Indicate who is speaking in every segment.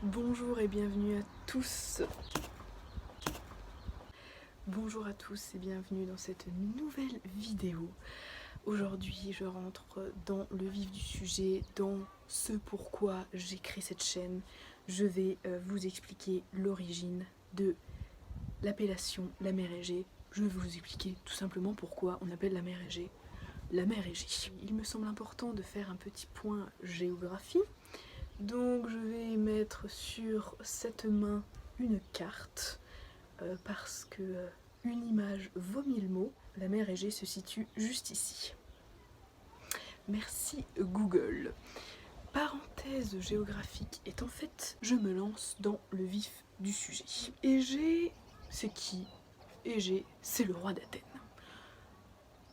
Speaker 1: Bonjour et bienvenue à tous. Bonjour à tous et bienvenue dans cette nouvelle vidéo. Aujourd'hui, je rentre dans le vif du sujet, dans ce pourquoi j'ai créé cette chaîne. Je vais vous expliquer l'origine de l'appellation la mer Égée. Je vais vous expliquer tout simplement pourquoi on appelle la mer Égée la mer Égée. Il me semble important de faire un petit point géographie. Donc je vais mettre sur cette main une carte parce que une image vaut mille mots. La mer Égée se situe juste ici. Merci Google. Parenthèse géographique étant faite, je me lance dans le vif du sujet. Égée, c'est qui? Égée, c'est le roi d'Athènes.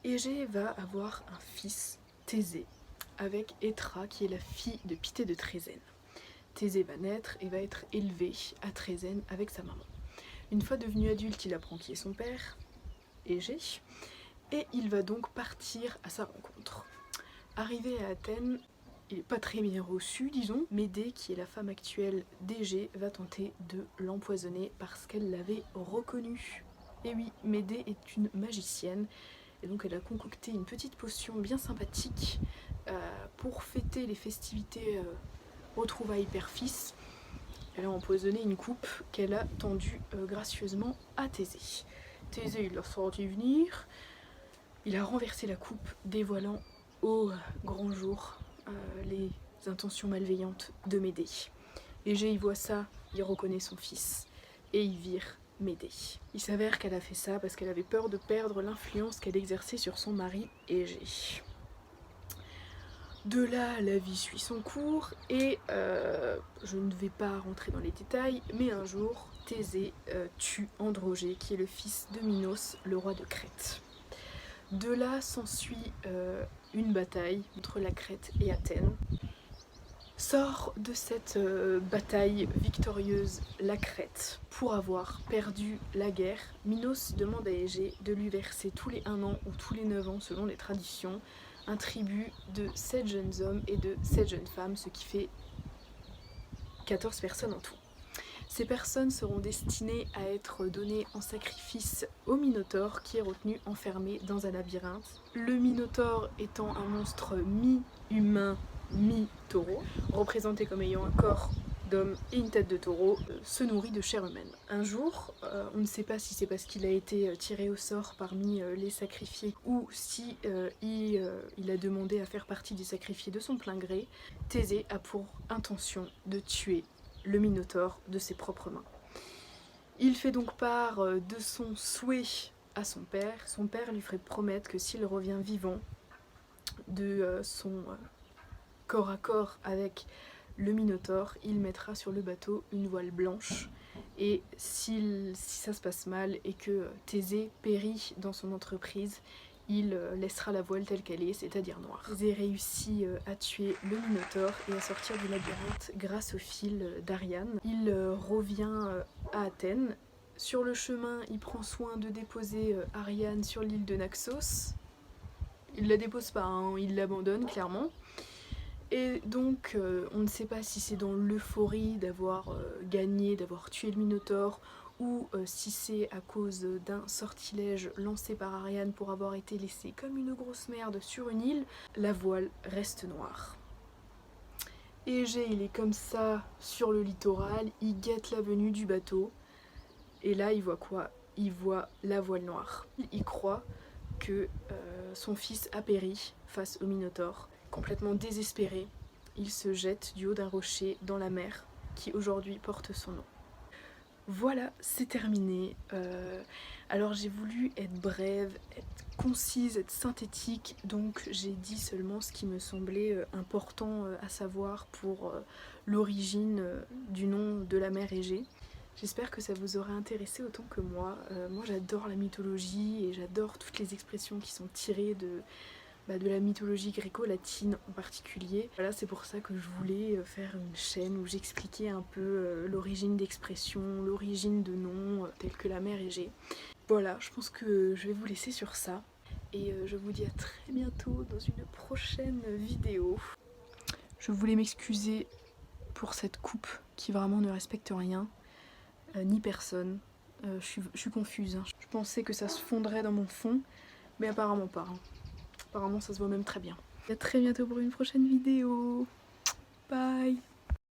Speaker 1: Égée va avoir un fils, Thésée, avec Étra qui est la fille de Pitthée de Trézène. Thésée va naître et va être élevé à Trézène avec sa maman. Une fois devenu adulte, il apprend qui est son père, Égée, et il va donc partir à sa rencontre. Arrivé à Athènes, il n'est pas très bien reçu, disons. Médée, qui est la femme actuelle d'Égée, va tenter de l'empoisonner parce qu'elle l'avait reconnu. Et oui, Médée est une magicienne, et donc elle a concocté une petite potion bien sympathique pour fêter les festivités retrouvailles père-fils. Elle a empoisonné une coupe qu'elle a tendue gracieusement à Thésée. Thésée, il l'a senti venir. Il a renversé la coupe, dévoilant au grand jour les intentions malveillantes de Médée. Égée, il voit ça, il reconnaît son fils et il vire Médée. Il s'avère qu'elle a fait ça parce qu'elle avait peur de perdre l'influence qu'elle exerçait sur son mari Égée. De là, la vie suit son cours et je ne vais pas rentrer dans les détails, mais un jour, Thésée tue Androgée, qui est le fils de Minos, le roi de Crète. De là s'ensuit une bataille entre la Crète et Athènes. Sort de cette bataille victorieuse la Crète. Pour avoir perdu la guerre, Minos demande à Égée de lui verser tous les 1 an ou tous les 9 ans selon les traditions un tribut de 7 jeunes hommes et de 7 jeunes femmes, ce qui fait 14 personnes en tout. Ces personnes seront destinées à être données en sacrifice au Minotaure qui est retenu enfermé dans un labyrinthe. Le Minotaure étant un monstre mi-humain, mi-taureau, représenté comme ayant un corps d'homme et une tête de taureau, se nourrit de chair humaine. Un jour, on ne sait pas si c'est parce qu'il a été tiré au sort parmi les sacrifiés ou si il a demandé à faire partie des sacrifiés de son plein gré, Thésée a pour intention de tuer le Minotaure de ses propres mains. Il fait donc part de son souhait à son père. Son père lui ferait promettre que s'il revient vivant de son corps à corps avec le Minotaure, il mettra sur le bateau une voile blanche. Et si ça se passe mal et que Thésée périt dans son entreprise, il laissera la voile telle qu'elle est, c'est-à-dire noire. Thésée réussit à tuer le Minotaure et à sortir du labyrinthe grâce au fil d'Ariane. Il revient à Athènes. Sur le chemin, il prend soin de déposer Ariane sur l'île de Naxos. Il la dépose pas, hein, il l'abandonne clairement. Et donc, on ne sait pas si c'est dans l'euphorie d'avoir gagné, d'avoir tué le Minotaure, ou si c'est à cause d'un sortilège lancé par Ariane pour avoir été laissé comme une grosse merde sur une île, la voile reste noire. Égée, il est comme ça sur le littoral, il guette la venue du bateau, et là il voit quoi? Il voit la voile noire. Il croit que son fils a péri face au Minotaure. Complètement désespéré, il se jette du haut d'un rocher dans la mer qui aujourd'hui porte son nom. Voilà, c'est terminé. Alors j'ai voulu être brève, être concise, être synthétique, donc j'ai dit seulement ce qui me semblait important à savoir pour l'origine du nom de la mer Égée. J'espère que ça vous aura intéressé autant que moi. Moi j'adore la mythologie et j'adore toutes les expressions qui sont tirées de la mythologie gréco-latine en particulier. Voilà, c'est pour ça que je voulais faire une chaîne où j'expliquais un peu l'origine d'expressions, l'origine de noms tels que la mer Égée. Voilà, je pense que je vais vous laisser sur ça. Et je vous dis à très bientôt dans une prochaine vidéo. Je voulais m'excuser pour cette coupe qui vraiment ne respecte rien, ni personne. Je suis confuse, hein. Je pensais que ça se fondrait dans mon fond, mais apparemment pas. Hein. Apparemment ça se voit même très bien. Et à très bientôt pour une prochaine vidéo. Bye.